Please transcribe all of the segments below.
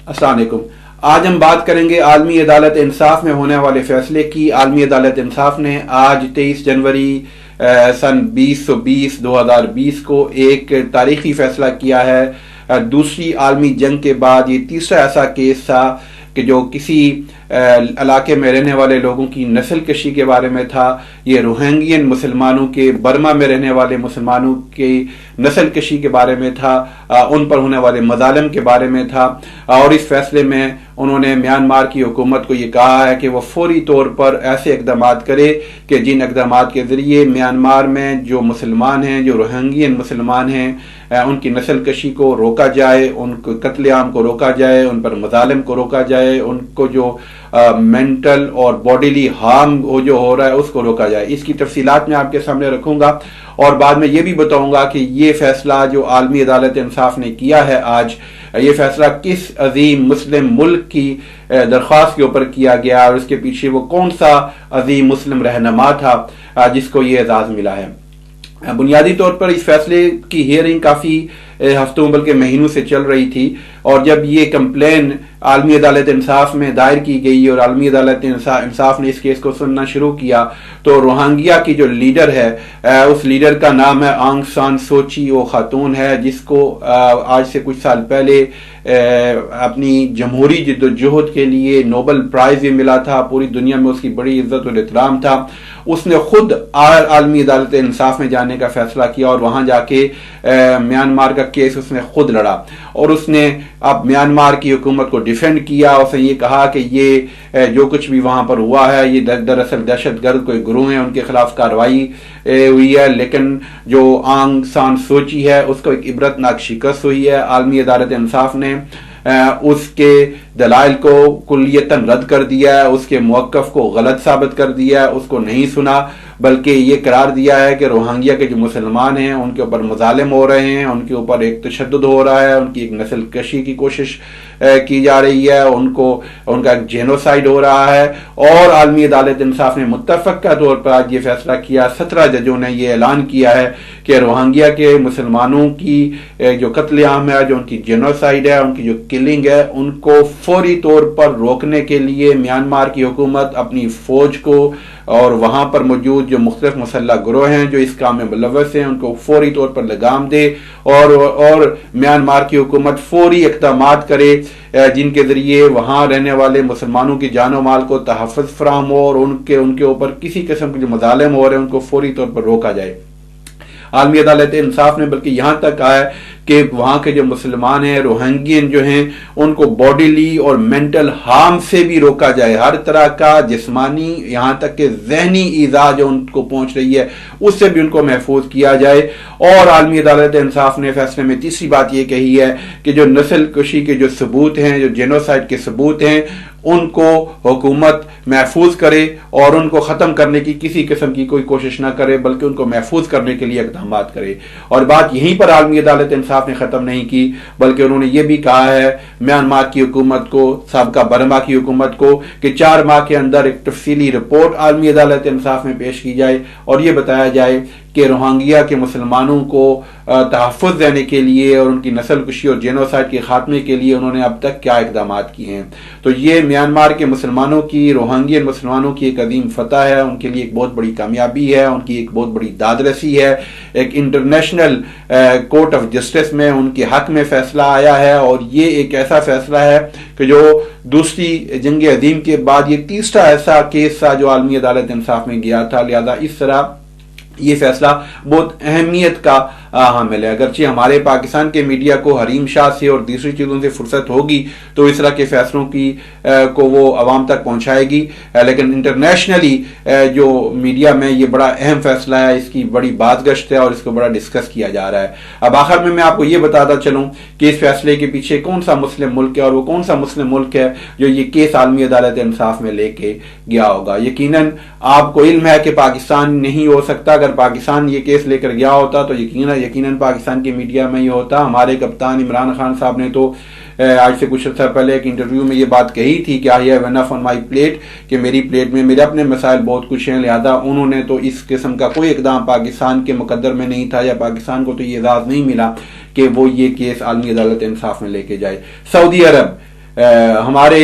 अस्सलाम वालेकुम। आज हम बात करेंगे आलमी अदालत इंसाफ में होने वाले फैसले की। आलमी अदालत इंसाफ ने आज 23 जनवरी सन 2020 को एक तारीखी फैसला किया है। दूसरी आलमी जंग के बाद ये तीसरा ऐसा केस था कि जो किसी इलाके में रहने वाले लोगों की नस्ल कशी के बारे में था। ये रोहिंग्यन मुसलमानों के बर्मा में रहने वाले मुसलमानों की नस्ल कशी के बारे में था, उन पर होने वाले मजालिम के बारे में था। और इस फैसले में उन्होंने म्यांमार की हुकूमत को ये कहा है कि वो फौरी तौर पर ऐसे इकदाम करे कि जिन इकदाम के ज़रिए म्यांमार में जो मुसलमान हैं, जो रोहिंग्यन मुसलमान हैं, उनकी नस्ल कशी को रोका जाए, उनको कत्लेआम को रोका जाए, उन पर मजालिम को रोका जाए, उनको जो मेंटल और बॉडीली हार्म जो हो रहा है उसको रोका जाए। इसकी तफसीलात मैं आपके सामने रखूंगा और बाद में ये भी बताऊंगा कि ये फैसला जो आलमी अदालत इंसाफ ने किया है आज, ये फैसला किस अजीम मुस्लिम मुल्क की दरख्वास्त के ऊपर किया गया और उसके पीछे वो कौन सा अजीम मुस्लिम रहनुमा था जिसको ये एजाज मिला है। बुनियादी तौर पर इस फैसले की हियरिंग काफ़ी हफ्तों बल्कि महीनों से चल रही थी और जब ये कंप्लेन आलमी अदालत इंसाफ में दायर की गई और आलमी अदालत इंसाफ ने इस केस को सुनना शुरू किया तो रोहिंग्या की जो लीडर है उस लीडर का नाम है आंग सान सूची। वो खातून है जिसको आज से कुछ साल पहले अपनी जमहूरी जिद्दोजहद के लिए नोबेल प्राइज भी मिला था। पूरी दुनिया में उसकी बड़ी इज्जत और एहतराम था। उसने खुद आलमी अदालत इंसाफ में जाने का फैसला किया और वहां जाके म्यांमार का केस उसने खुद लड़ा और उसने अब म्यांमार की हुकूमत को डिफेंड किया। उसने ये कहा कि ये जो कुछ भी वहां पर हुआ है ये दरअसल दहशतगर्द कोई ग्रुप है, उनके खिलाफ कार्रवाई हुई है। लेकिन जो आंग सान सूची है उसको एक इबरतनाक शिकस्त हुई है। आलमी अदालत इंसाफ ने उसके दलाइल को कुल्लियतन रद्द कर दिया है, उसके मौक़िफ़ को गलत साबित कर दिया है, उसको नहीं सुना बल्कि ये करार दिया है कि रोहिंग्या के जो मुसलमान हैं उनके ऊपर मजालिम हो रहे हैं, उनके ऊपर एक तशद्दुद हो रहा है, उनकी एक नस्ल कशी की कोशिश की जा रही है, उनका एक जेनोसाइड हो रहा है। और आलमी अदालत इंसाफ ने मुत्तफ़क़ा तौर पर आज ये फैसला किया। 17 जजों ने ये ऐलान किया है कि रोहिंग्या के मुसलमानों की जो कत्लेआम है, जो उनकी जेनोसाइड है, उनकी जो किलिंग है, उनको फौरी तौर पर रोकने के लिए म्यांमार की हुकूमत अपनी फौज को और वहां पर मौजूद जो मुख्तलिफ मुसल्लह गिरोह हैं जो इस काम में मुलव्वस हैं उनको फौरी तौर पर लगाम दे और म्यांमार की हुकूमत फौरी इक़दाम करे जिनके जरिए वहां रहने वाले मुसलमानों की जानो माल को तहफ़्फ़ुज़ फराहम हो और उनके ऊपर किसी किस्म के जो मज़ालिम हो रहे हैं उनको फौरी तौर पर रोका जाए। आलमी अदालत इंसाफ ने बल्कि यहाँ तक कहा है कि वहाँ के जो मुसलमान हैं, रोहिंग्यन जो हैं, उनको बॉडीली और मेंटल हार्म से भी रोका जाए। हर तरह का जिस्मानी यहाँ तक कि जहनी ईज़ा जो उनको पहुँच रही है उससे भी उनको महफूज किया जाए। और आलमी अदालत इंसाफ ने फैसले में तीसरी बात ये कही है कि जो नस्ल कशी के जो सबूत हैं, जो जेनोसाइड के सबूत हैं, उनको हुकूमत महफूज करे और उनको ख़त्म करने की किसी किस्म की कोई कोशिश ना करे बल्कि उनको महफूज करने के लिए इक़दाम करे। और बात यहीं पर आलमी अदालत इंसाफ ने ख़त्म नहीं की बल्कि उन्होंने ये भी कहा है म्यांमार की हुकूमत को, साबका बर्मा की हुकूमत को, कि 4 माह के अंदर एक तफसीली रिपोर्ट आलमी अदालत इंसाफ में पेश की जाए और ये बताया जाए कि रोहिंग्या के मुसलमानों को तहफ़्फ़ुज़ देने के लिए और उनकी नस्ल कुशी और जेनोसाइड के खात्मे के लिए उन्होंने अब तक क्या इक़दाम किए हैं। तो ये म्यांमार के मुसलमानों की, रोहिंग्यन मुसलमानों की एक अजीम फतह है, उनके लिए एक बहुत बड़ी कामयाबी है, उनकी एक बहुत बड़ी दादरसी है। एक इंटरनेशनल कोर्ट ऑफ जस्टिस में उनके हक में फैसला आया है और ये एक ऐसा फैसला है कि जो दूसरी जंग अजीम के बाद ये तीसरा ऐसा केस था जो आलमी अदालत इंसाफ में गया था। लिहाजा इस तरह ये फैसला बहुत अहमियत का हामिल है। अगरचे हमारे पाकिस्तान के मीडिया को हरीम शाह से और दूसरी चीज़ों से फुर्सत होगी तो इस तरह के फैसलों को वो आवाम तक पहुंचाएगी, लेकिन इंटरनेशनली जो मीडिया में ये बड़ा अहम फैसला है, इसकी बड़ी बातगश्त है और इसको बड़ा डिस्कस किया जा रहा है। अब आखिर में मैं आपको ये बताता चलूं कि इस फैसले के पीछे कौन सा मुस्लिम मुल्क है और वो कौन सा मुस्लिम मुल्क है जो ये केस आलमी अदालत इंसाफ में लेके गया होगा। यकीनन आपको इल्म है कि पाकिस्तान नहीं हो सकता। अगर पाकिस्तान ये केस लेकर गया होता तो यकीनन पाकिस्तान की मीडिया में ये होता। हमारे कप्तान इमरान खान साहब ने तो आज से कुछ अर्सा पहले एक इंटरव्यू में ये बात कही थी कि I have enough on my plate, कि मेरी प्लेट में मेरे अपने मसाइल बहुत कुछ हैं। लिहाजा उन्होंने तो इस किस्म का कोई इकदाम पाकिस्तान के मुकद्दर में नहीं था या पाकिस्तान को तो ये इजाज़त नहीं मिला कि वो ये केस आलमी अदालत इंसाफ में लेके जाए। सऊदी अरब ہمارے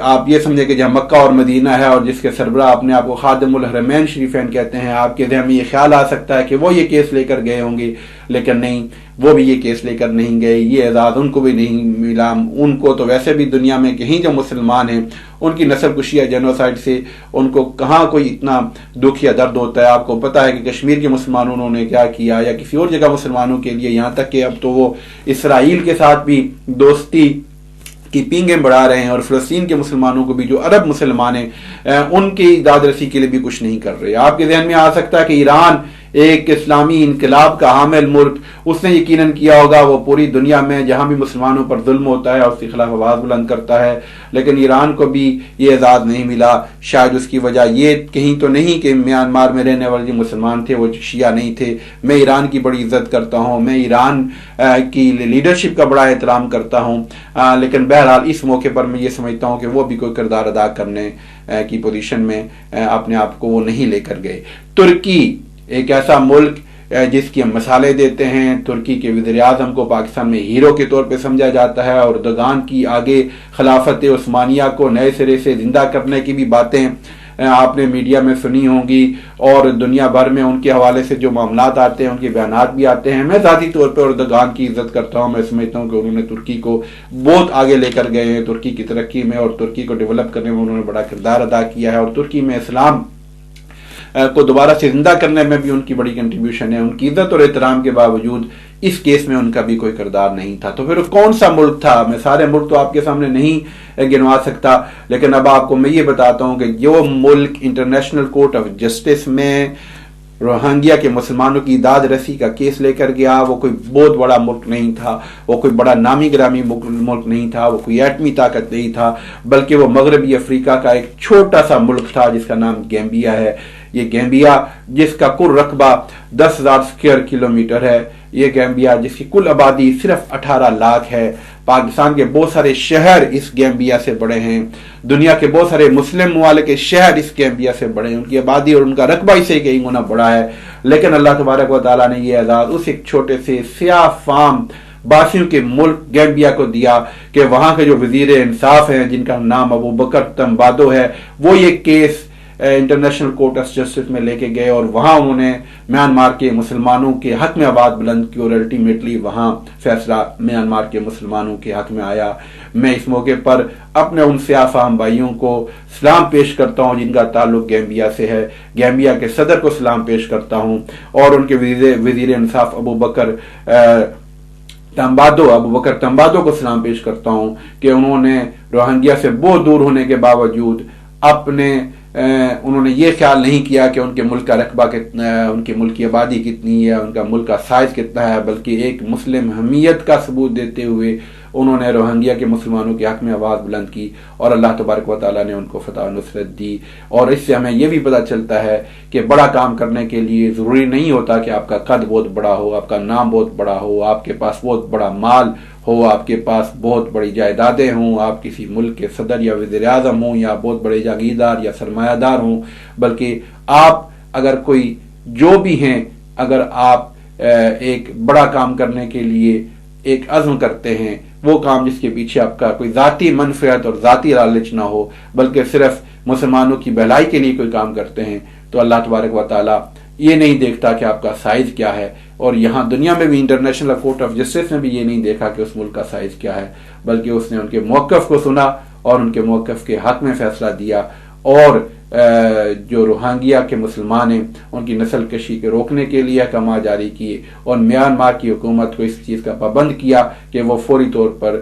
آپ یہ سمجھیں کہ جہاں مکہ اور مدینہ ہے اور جس کے سربراہ اپنے آپ کو خادم الحرمین شریفین کہتے ہیں، آپ کے ذہن میں یہ خیال آ سکتا ہے کہ وہ یہ کیس لے کر گئے ہوں گے، لیکن نہیں، وہ بھی یہ کیس لے کر نہیں گئے، یہ اعزاز ان کو بھی نہیں ملا۔ ان کو تو ویسے بھی دنیا میں کہیں جو مسلمان ہیں ان کی نسل کشی یا جینوسائڈ سے ان کو کہاں کوئی اتنا دکھ یا درد ہوتا ہے۔ آپ کو پتہ ہے کہ کشمیر کے مسلمانوں نے کیا کیا، یا کسی اور جگہ مسلمانوں کے لیے، یہاں تک کہ اب تو وہ اسرائیل کے ساتھ بھی دوستی کی پینگیں بڑھا رہے ہیں، اور فلسطین کے مسلمانوں کو بھی، جو عرب مسلمان ہیں، ان کی داد رسی کے لیے بھی کچھ نہیں کر رہے۔ آپ کے ذہن میں آ سکتا ہے کہ ایران ایک اسلامی انقلاب کا حامل ملک، اس نے یقیناً کیا ہوگا، وہ پوری دنیا میں جہاں بھی مسلمانوں پر ظلم ہوتا ہے اور اس کے خلاف آواز بلند کرتا ہے، لیکن ایران کو بھی یہ اعزاز نہیں ملا۔ شاید اس کی وجہ یہ کہیں تو نہیں کہ میانمار میں رہنے والے جو مسلمان تھے وہ شیعہ نہیں تھے۔ میں ایران کی بڑی عزت کرتا ہوں، میں ایران کی لیڈرشپ کا بڑا احترام کرتا ہوں، لیکن بہرحال اس موقع پر میں یہ سمجھتا ہوں کہ وہ بھی کوئی کردار ادا کرنے کی پوزیشن میں اپنے آپ کو وہ نہیں لے کر گئے۔ ترکی ایک ایسا ملک جس کی ہم مثالیں دیتے ہیں، ترکی کے وزیر اعظم کو پاکستان میں ہیرو کے طور پہ سمجھا جاتا ہے، اور اردگان کی آگے خلافت عثمانیہ کو نئے سرے سے زندہ کرنے کی بھی باتیں آپ نے میڈیا میں سنی ہوں گی، اور دنیا بھر میں ان کے حوالے سے جو معاملات آتے ہیں، ان کے بیانات بھی آتے ہیں۔ میں ذاتی طور پہ اردگان کی عزت کرتا ہوں، میں سمجھتا ہوں کہ انہوں نے ترکی کو بہت آگے لے کر گئے ہیں، ترکی کی ترقی میں اور ترکی کو ڈیولپ کرنے میں انہوں نے بڑا کردار ادا کیا ہے، اور ترکی میں اسلام کو دوبارہ سے زندہ کرنے میں بھی ان کی بڑی کنٹریبیوشن ہے۔ ان کی عزت اور احترام کے باوجود اس کیس میں ان کا بھی کوئی کردار نہیں تھا۔ تو پھر کون سا ملک تھا؟ میں سارے ملک تو آپ کے سامنے نہیں گنوا سکتا، لیکن اب آپ کو میں یہ بتاتا ہوں کہ جو ملک انٹرنیشنل کورٹ آف جسٹس میں روہنگیا کے مسلمانوں کی داد رسی کا کیس لے کر گیا، وہ کوئی بہت بڑا ملک نہیں تھا، وہ کوئی بڑا نامی گرامی ملک نہیں تھا، وہ کوئی ایٹمی طاقت نہیں تھا، بلکہ وہ مغربی افریقہ کا ایک چھوٹا سا ملک تھا جس کا نام گیمبیا ہے۔ یہ گیمبیا جس کا کل رقبہ 10,000 اسکوائر کلومیٹر ہے، یہ گیمبیا جس کی کل آبادی صرف 18 لاکھ ہے۔ پاکستان کے بہت سارے شہر اس گیمبیا سے بڑے ہیں، دنیا کے بہت سارے مسلم ممالک کے شہر اس گیمبیا سے بڑے ہیں، ان کی آبادی اور ان کا رقبہ اسے کئی گنا بڑا ہے، لیکن اللہ تبارک و تعالیٰ نے یہ اعزاز اس ایک چھوٹے سے سیاہ فام باسیوں کے ملک گیمبیا کو دیا کہ وہاں کے جو وزیر انصاف ہیں، جن کا نام ابو بکر تمبادو ہے، وہ یہ case international court of justice میں لے کے گئے، اور وہاں انہوں نے میانمار کے مسلمانوں کے حق میں آواز بلند کی، اور الٹیمیٹلی وہاں فیصلہ میانمار کے مسلمانوں کے حق میں آیا۔ میں اس موقع پر اپنے ان سیاہ فہم بھائیوں کو سلام پیش کرتا ہوں جن کا تعلق گیمبیا سے ہے، گیمبیا کے صدر کو سلام پیش کرتا ہوں، اور ان کے وزیر انصاف ابو بکر تمبادو کو سلام پیش کرتا ہوں کہ انہوں نے روہنگیا سے بہت دور ہونے کے باوجود انہوں نے یہ خیال نہیں کیا کہ ان کے ملک کا رقبہ کتنا ہے، ان کے ملک کی آبادی کتنی ہے، ان کا ملک کا سائز کتنا ہے، بلکہ ایک مسلم حمیت کا ثبوت دیتے ہوئے انہوں نے روہنگیا کے مسلمانوں کے حق میں آواز بلند کی، اور اللہ تبارک و تعالیٰ نے ان کو فتح و نصرت دی۔ اور اس سے ہمیں یہ بھی پتہ چلتا ہے کہ بڑا کام کرنے کے لیے ضروری نہیں ہوتا کہ آپ کا قد بہت بڑا ہو، آپ کا نام بہت بڑا ہو، آپ کے پاس بہت بڑا مال ہو، آپ کے پاس بہت بڑی جائیدادیں ہوں، آپ کسی ملک کے صدر یا وزیر اعظم ہوں، یا بہت بڑے جاگیردار یا سرمایہ دار ہوں، بلکہ آپ اگر کوئی جو بھی ہیں، اگر آپ ایک بڑا کام کرنے کے لیے ایک عزم کرتے ہیں، وہ کام جس کے پیچھے آپ کا کوئی ذاتی منفعت اور ذاتی لالچ نہ ہو، بلکہ صرف مسلمانوں کی بھلائی کے لیے کوئی کام کرتے ہیں، تو اللہ تبارک و تعالیٰ یہ نہیں دیکھتا کہ آپ کا سائز کیا ہے، اور یہاں دنیا میں بھی انٹرنیشنل کورٹ آف جسٹس نے بھی یہ نہیں دیکھا کہ اس ملک کا سائز کیا ہے، بلکہ اس نے ان کے موقف کو سنا اور ان کے موقف کے حق میں فیصلہ دیا، اور جو روہنگیا کے مسلمان ہیں ان کی نسل کشی کے روکنے کے لیے احکامات جاری کیے، اور میانمار کی حکومت کو اس چیز کا پابند کیا کہ وہ فوری طور پر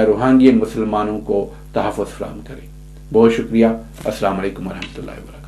روہنگین مسلمانوں کو تحفظ فراہم کرے۔ بہت شکریہ۔ السلام علیکم ورحمۃ اللہ وبرکاتہ۔